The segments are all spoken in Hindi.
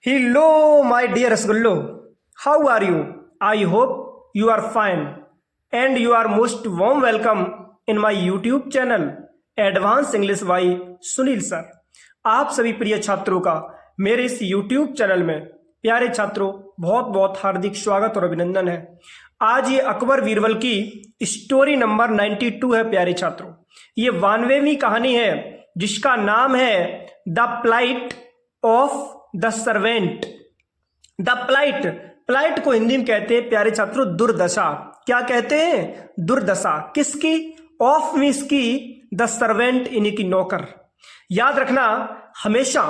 Hello, my dear Rasgullo. How are you? I hope you are fine. And you are most warm welcome in my YouTube channel, Advanced English by Sunil sir. आप सभी प्रिय छात्रों का मेरे इस YouTube चैनल में प्यारे छात्रों बहुत बहुत हार्दिक स्वागत और अभिनंदन है। आज ये अकबर बीरबल की स्टोरी नंबर 92 है प्यारे छात्रों। ये 92वीं कहानी है जिसका नाम है the plight of the servant. The plight को हिंदी में कहते हैं प्यारे छात्रों दुर्दशा। क्या कहते हैं? दुर्दशा। किसकी? ऑफ मीन्स की द सर्वेंट यानी कि नौकर। याद रखना हमेशा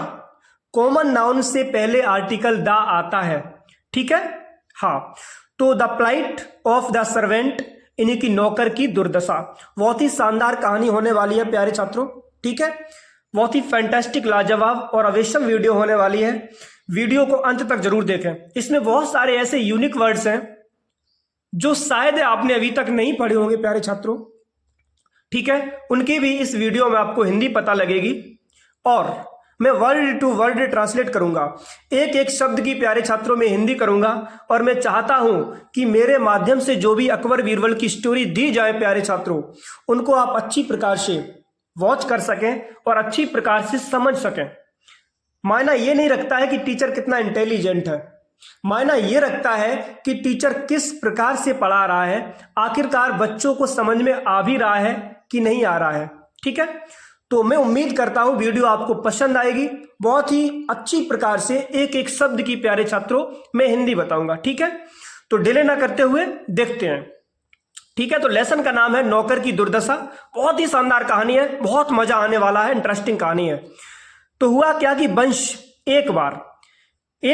कॉमन नाउन से पहले आर्टिकल द आता है, ठीक है? हाँ, तो the plight of the servant यानी कि नौकर की दुर्दशा। बहुत ही शानदार कहानी होने वाली है प्यारे छात्रों, ठीक है? बहुत ही फैंटास्टिक, लाजवाब और अवेशम वीडियो होने वाली है। वीडियो को अंत तक जरूर देखें। इसमें बहुत सारे ऐसे यूनिक वर्ड्स हैं जो शायद आपने अभी तक नहीं पढ़े होंगे प्यारे छात्रों, ठीक है? उनकी भी इस वीडियो में आपको हिंदी पता लगेगी और मैं वर्ड टू वर्ड ट्रांसलेट करूंगा। एक एक शब्द की प्यारे छात्रों में हिंदी करूंगा और मैं चाहता हूं कि मेरे माध्यम से जो भी अकबर बीरबल की स्टोरी दी जाए प्यारे छात्रों, उनको आप अच्छी प्रकार से वॉच कर सकें और अच्छी प्रकार से समझ सकें। मायना ये नहीं रखता है कि टीचर कितना इंटेलिजेंट है, मायना ये रखता है कि टीचर किस प्रकार से पढ़ा रहा है, आखिरकार बच्चों को समझ में आ भी रहा है कि नहीं आ रहा है, ठीक है? तो मैं उम्मीद करता हूं वीडियो आपको पसंद आएगी। बहुत ही अच्छी प्रकार से एक एक शब्द की प्यारे छात्रों मैं हिंदी बताऊंगा, ठीक है? तो डिले ना करते हुए देखते हैं, ठीक है? तो लेसन का नाम है नौकर की दुर्दशा। बहुत ही शानदार कहानी है, बहुत मजा आने वाला है, इंटरेस्टिंग कहानी है। तो हुआ क्या कि वंश एक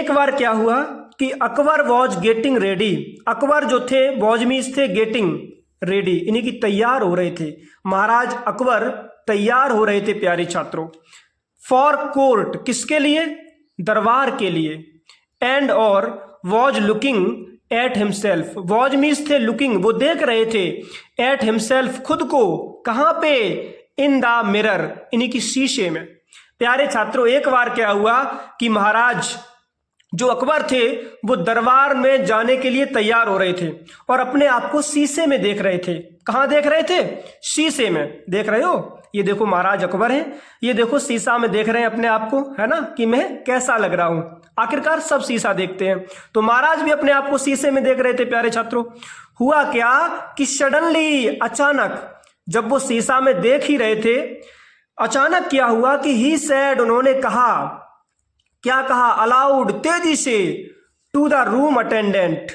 बार क्या हुआ कि Akbar was getting ready. Akbar जो थे वॉज मीन्स थे गेटिंग रेडी यानी कि तैयार हो रहे थे। महाराज अकबर तैयार हो रहे थे प्यारे छात्रों। फॉर कोर्ट, किसके लिए? दरबार के लिए। एंड और was looking at himself. Was means थे लुकिंग, वो देख रहे थे। एट हिमसेल्फ, खुद को। कहां पे? इन द मिरर यानी कि शीशे में। प्यारे छात्रों एक बार क्या हुआ कि महाराज जो अकबर थे वो दरबार में जाने के लिए तैयार हो रहे थे और अपने आप को शीशे में देख रहे थे। कहां देख रहे थे? शीशे में। देख रहे हो? ये देखो महाराज अकबर हैं, ये देखो शीशा में देख रहे हैं अपने आप को, है ना, कि मैं कैसा लग रहा हूं। आखिरकार सब शीशा देखते हैं, तो महाराज भी अपने आप को शीशे में देख रहे थे प्यारे छात्रों। हुआ क्या कि सडनली, अचानक, जब वो शीशा में देख ही रहे थे, अचानक क्या हुआ कि ही सेड, उन्होंने कहा। क्या कहा? अलाउड, तेजी से। To the room attendant.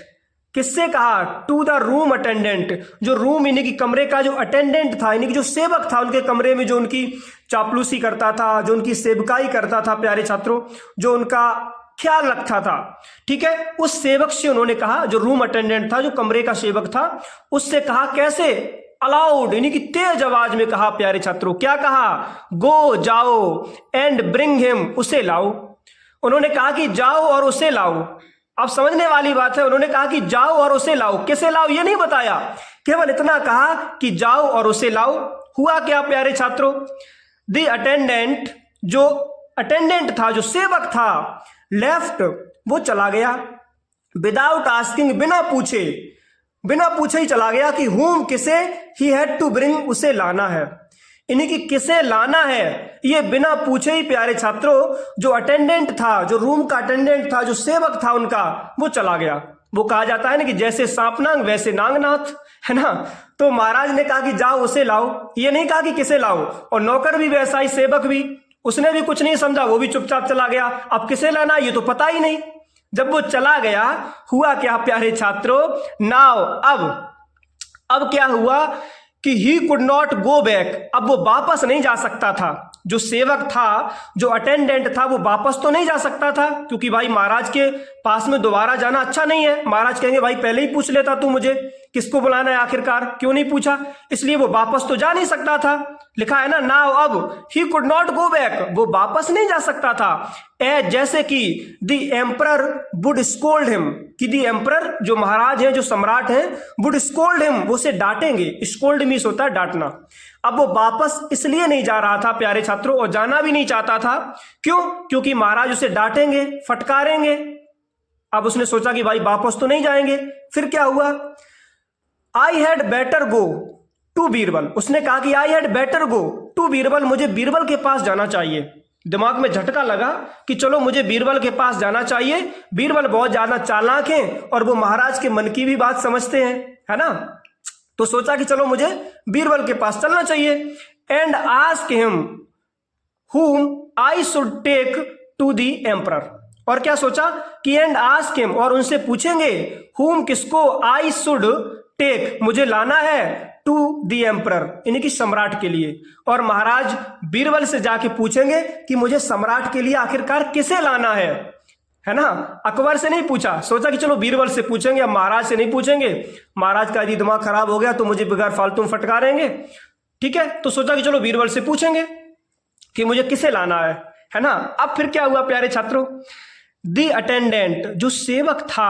किससे कहा? To the room attendant. जो रूम यानी कि कमरे का जो अटेंडेंट था यानी कि जो सेवक था उनके कमरे में, जो उनकी चापलूसी करता था, जो उनकी सेवकाई करता था प्यारे छात्रों, जो उनका ख्याल रखता था, ठीक है, उस सेवक से उन्होंने कहा, जो रूम अटेंडेंट था, जो कमरे का सेवक था, उससे कहा। कैसे? अलाउड यानी कि तेज आवाज में कहा प्यारे छात्रों। क्या कहा? गो, जाओ, एंड ब्रिंग हिम, उसे लाओ। उन्होंने कहा कि जाओ और उसे लाओ। अब समझने वाली बात है, उन्होंने कहा कि जाओ और उसे लाओ। किसे लाओ ये नहीं बताया, केवल इतना कहा कि जाओ और उसे लाओ। हुआ क्या प्यारे छात्रों? द अटेंडेंट, जो अटेंडेंट था, जो सेवक था, लेफ्ट, वो चला गया। विदाउट आस्किंग, बिना पूछे ही चला गया कि हुम, किसे? ही हैड टू ब्रिंग, उसे लाना है। यानी कि किसे लाना है ये बिना पूछे ही प्यारे छात्रों जो अटेंडेंट था, जो रूम का अटेंडेंट था, जो सेवक था उनका, वो चला गया। वो कहा जाता है ना कि जैसे सांपनांग वैसे नांगनाथ, है ना? तो महाराज ने कहा कि जाओ उसे लाओ, ये नहीं कहा कि किसे लाओ। और नौकर भी वैसा ही, सेवक भी, उसने भी कुछ नहीं समझा, वो भी चुपचाप चला गया। अब किसे लाना ये तो पता ही नहीं। जब वो चला गया, हुआ क्या प्यारे छात्रों? नाउ, अब क्या हुआ कि he could not go back. अब वो वापस नहीं जा सकता था। जो सेवक था, जो अटेंडेंट था, वो वापस तो नहीं जा सकता था, क्योंकि भाई महाराज के पास में दोबारा जाना अच्छा नहीं है। महाराज कहेंगे भाई पहले ही पूछ लेता तू मुझे किसको बुलाना है आखिरकार, क्यों नहीं पूछा, इसलिए वो वापस तो जा नहीं सकता था। लिखा है ना, नाउ अब he could not go back, वो वापस नहीं जा सकता था। जैसे कि the emperor would scold him, कि द एम्परर जो महाराज हैं, जो सम्राट हैं, वुड स्कोल्ड हिम, वो उसे डांटेंगे। स्कोल्ड मीन्स होता है डांटना। अब वो वापस इसलिए नहीं जा रहा था प्यारे छात्रों, और जाना भी नहीं चाहता था। क्यों? क्योंकि महाराज उसे डांटेंगे, फटकारेंगे। अब उसने सोचा कि भाई वापस तो नहीं जाएंगे। फिर क्या हुआ, I had better go to Birbal, उसने कहा कि I had better go to Birbal, मुझे बीरबल के पास जाना चाहिए। दिमाग में झटका लगा कि चलो मुझे बीरबल के पास जाना चाहिए। बीरबल बहुत ज्यादा चालाक हैं और वो महाराज के मन की भी बात समझते हैं, है ना। तो सोचा कि चलो मुझे बीरबल के पास चलना चाहिए। And ask him whom I should take to the emperor, और क्या सोचा कि एंड आस्क हिम, और उनसे पूछेंगे, whom किसको, I should take मुझे लाना है, टू द एम्परर यानी कि सम्राट के लिए। और महाराज बीरबल से जाके पूछेंगे कि मुझे सम्राट के लिए आखिरकार किसे लाना है ना। अकबर से नहीं पूछा, सोचा कि चलो बीरबल से पूछेंगे, अब महाराज से नहीं पूछेंगे, महाराज का यदि दिमाग खराब हो गया तो मुझे बगैर फालतू में फटकारेंगे। ठीक है, तो सोचा कि चलो बीरबल से पूछेंगे कि मुझे किसे लाना है ना। अब फिर क्या हुआ प्यारे छात्रों, द अटेंडेंट जो सेवक था,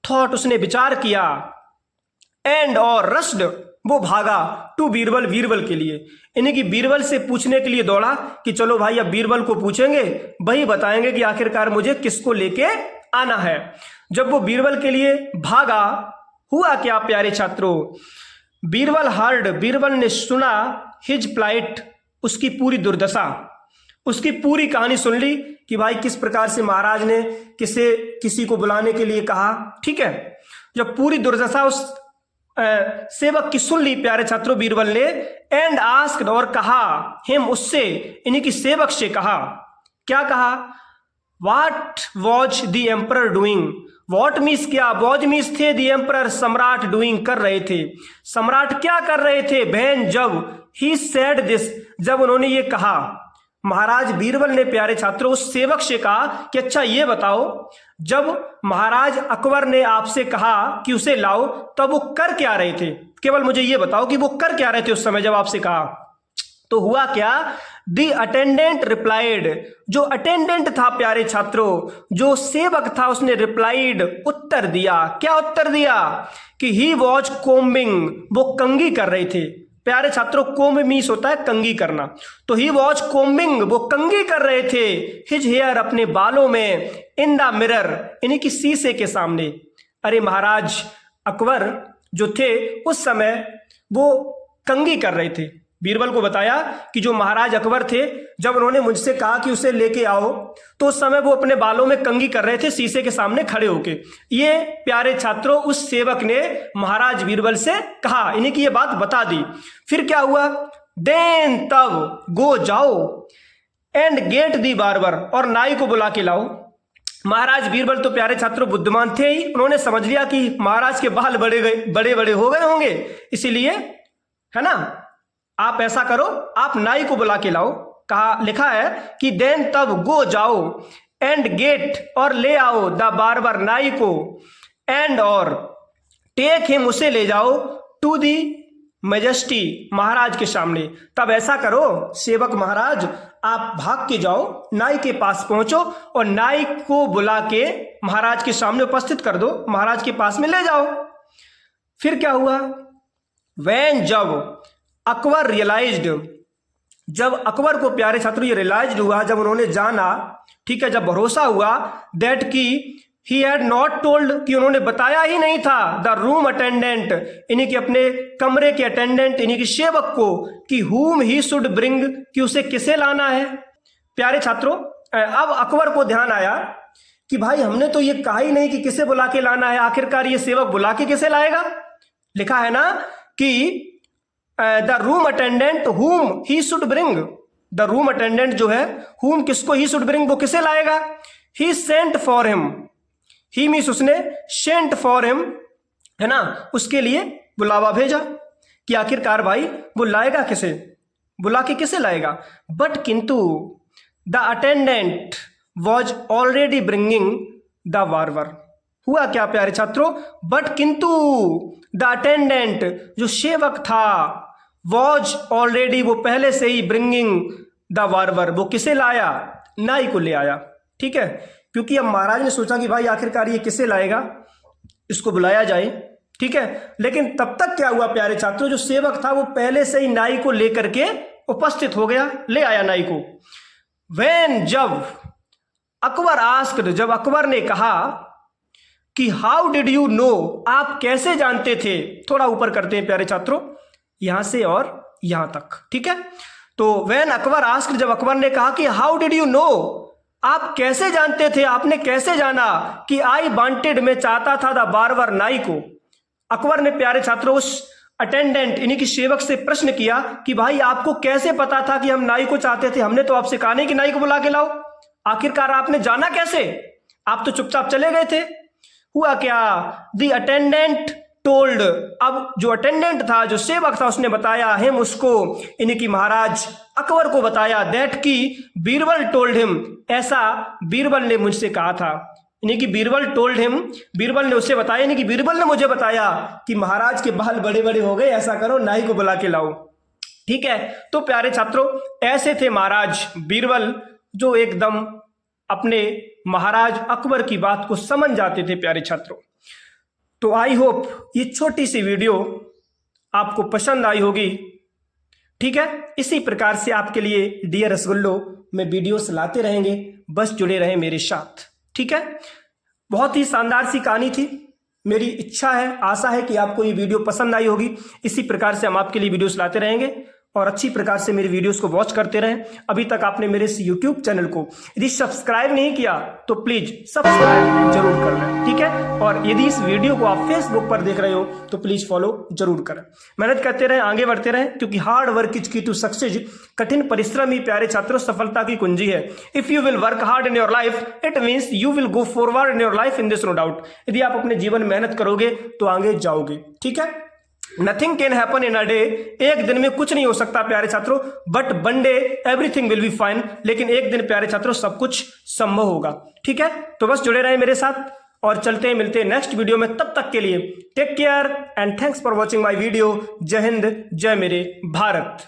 थॉट उसने विचार किया, एंड और रश्ड वो भागा, टू बीरबल बीरबल के लिए, यानी कि बीरबल से पूछने के लिए दौड़ा कि चलो भाई अब बीरबल को पूछेंगे, वही बताएंगे कि आखिरकार मुझे किसको लेके आना है। जब वो बीरबल के लिए भागा, हुआ क्या प्यारे छात्रों, बीरबल हर्ड, बीरबल ने सुना, हिज प्लाइट उसकी पूरी दुर्दशा, उसकी पूरी कहानी सुन ली कि भाई किस प्रकार से महाराज ने किसी को बुलाने के लिए कहा। ठीक है, जब पूरी दुर्दशा उस सेवक की सुन ली प्यारे छात्रों बीरबल ने, एंड आस्क्ड और कहा, हिम उससे, यानी कि सेवक से कहा, क्या कहा, what was the emperor doing, what means क्या, वॉज मीन्स थे, द एम्परर सम्राट डूइंग कर रहे थे, सम्राट क्या कर रहे थे, व्हेन जब, ही सेड दिस जब उन्होंने ये कहा। महाराज बीरबल ने प्यारे छात्रों उस सेवक से कहा कि अच्छा ये बताओ, जब महाराज अकबर ने आपसे कहा कि उसे लाओ तब वो कर क्या रहे थे, केवल मुझे ये बताओ कि वो कर क्या रहे थे उस समय जब आपसे कहा। तो हुआ क्या, द अटेंडेंट रिप्लाइड, जो अटेंडेंट था प्यारे छात्रों, जो सेवक था, उसने रिप्लाइड उत्तर दिया। क्या उत्तर दिया, कि ही वॉज कोम्बिंग, वो कंघी कर रहे थे। प्यारे छात्रों कोम्ब मीन्स होता है कंघी करना, तो ही वॉज कोम्बिंग वो कंघी कर रहे थे, हिज हेयर अपने बालों में, इन द मिरर यानी कि शीशे के सामने। अरे महाराज अकबर जो थे उस समय वो कंघी कर रहे थे। बीरबल को बताया कि जो महाराज अकबर थे, जब उन्होंने मुझसे कहा कि उसे लेके आओ तो उस समय वो अपने बालों में कंघी कर रहे थे शीशे के सामने खड़े होके। ये प्यारे छात्रों उस सेवक ने महाराज बीरबल से कहा, यानी कि ये बात बता दी। फिर क्या हुआ, देन तब, गो जाओ, एंड गेट दी बार्बर, और नाई को बुला के लाओ। महाराज बीरबल तो प्यारे छात्रों बुद्धिमान थे ही, उन्होंने समझ लिया कि महाराज के बाल बड़े बड़े हो गए होंगे, इसीलिए, है ना, आप ऐसा करो, आप नाई को बुला के लाओ। कहा, लिखा है कि देन तब, गो जाओ, एंड गेट और ले आओ, द बार्बर नाई को, एंड और टेक हिम उसे ले जाओ, टू दी मैजेस्टी महाराज के सामने। तब ऐसा करो सेवक महाराज, आप भाग के जाओ, नाई के पास पहुंचो और नाई को बुला के महाराज के सामने उपस्थित कर दो, महाराज के पास में ले जाओ। फिर क्या हुआ, वैन जब अकबर रियलाइज्ड, जब अकबर को प्यारे छात्रों ये रियलाइज हुआ, जब उन्होंने जाना, ठीक है, जब भरोसा हुआ, दैट की ही हैड नॉट टोल्ड कि उन्होंने बताया ही नहीं था, द रूम अटेंडेंट यानी कि अपने कमरे के अटेंडेंट यानी कि सेवक को, कि हुम ही शुड ब्रिंग कि उसे किसे लाना है। प्यारे छात्रों अब अकबर को ध्यान आया कि भाई हमने तो ये कहा ही नहीं कि किसे बुला के लाना है, आखिरकार ये सेवक बुला के किसे लाएगा। लिखा है ना कि द रूम अटेंडेंट हुम he should bring, the room attendant जो है हुम किसको ही शुड ब्रिंग वो किसे लाएगा। He sent for him, he means उसने, सेंट फॉर हिम है ना, उसके लिए बुलावा भेजा कि आखिरकार भाई वो लाएगा किसे, बुला के किसे लाएगा। बट किंतु the attendant was already bringing the barber, हुआ क्या प्यारे छात्रों, बट किंतु द अटेंडेंट जो सेवक था वॉज ऑलरेडी वो पहले से ही ब्रिंगिंग द बार्बर, वो किसे लाया, नाई को ले आया। ठीक है, क्योंकि अब महाराज ने सोचा कि भाई आखिरकार ये किसे लाएगा, इसको बुलाया जाए। ठीक है, लेकिन तब तक क्या हुआ प्यारे छात्रों, जो सेवक था वो पहले से ही नाई को लेकर के उपस्थित हो गया, ले आया नाई को। वेन जब अकबर आस्क्ड, जब अकबर ने कहा कि हाउ डिड यू नो, आप कैसे जानते थे, थोड़ा ऊपर करते हैं प्यारे छात्रों, यहां से और यहां तक। ठीक है, तो वेन अकबर आस्क्ड, जब अकबर ने कहा कि हाउ डिड यू नो, आप कैसे जानते थे, आपने कैसे जाना कि आई वांटेड, मैं चाहता था द बार्बर, नाई को। अकबर ने प्यारे छात्रों उस अटेंडेंट यानी कि सेवक से प्रश्न किया कि भाई आपको कैसे पता था कि हम नाई को चाहते थे, हमने तो आपसे कहा नहीं कि नाई को बुला के लाओ, आखिरकार आपने जाना कैसे, आप तो चुपचाप चले गए थे। हुआ क्या, द अटेंडेंट टोल्ड, अब जो अटेंडेंट था, जो सेवक था, उसने बताया हिम, उसको, यानी कि महाराज अकबर को बताया, दैट की बीरबल टोल्ड हिम, ऐसा बीरबल ने मुझसे कहा था, यानी कि बीरबल टोल्ड हिम, बीरबल ने उससे बताया, यानी कि बीरबल ने मुझे बताया कि महाराज के बाल बड़े बड़े हो गए, ऐसा करो नाई को बुला के लाओ। ठीक है, तो प्यारे छात्रों ऐसे थे महाराज बीरबल, जो एकदम अपने महाराज अकबर की बात को समझ जाते थे प्यारे छात्रों। तो आई होप ये छोटी सी वीडियो आपको पसंद आई होगी। ठीक है, इसी प्रकार से आपके लिए डियर रसगुल्लो में वीडियोस लाते रहेंगे, बस जुड़े रहें मेरे साथ। ठीक है, बहुत ही शानदार सी कहानी थी, मेरी इच्छा है, आशा है कि आपको ये वीडियो पसंद आई होगी। इसी प्रकार से हम आपके लिए वीडियोस लाते रहेंगे और अच्छी प्रकार से मेरी वीडियोस को वॉच करते रहें। अभी तक आपने मेरे इस यूट्यूब चैनल को यदि सब्सक्राइब नहीं किया तो प्लीज सब्सक्राइब जरूर कर लें। ठीक है, और यदि इस वीडियो को आप फेसबुक पर देख रहे हो तो प्लीज फॉलो जरूर करें। मेहनत करते रहें, आगे बढ़ते रहें, क्योंकि hard work is key to success, कठिन परिश्रम ही प्यारे छात्रों सफलता की कुंजी है। If you will work hard in your life it means you will go forward in your life, in this no doubt. यदि आप अपने जीवन में मेहनत करोगे तो आगे जाओगे। ठीक है, nothing can happen in a day, एक दिन में कुछ नहीं हो सकता प्यारे छात्रों, but one day everything will be fine, लेकिन एक दिन प्यारे छात्रों सब कुछ संभव होगा। ठीक है, तो बस जुड़े रहें मेरे साथ और चलते हैं, मिलते हैं नेक्स्ट वीडियो में। तब तक के लिए take care and thanks for watching my video. जय हिंद, जय मेरे भारत।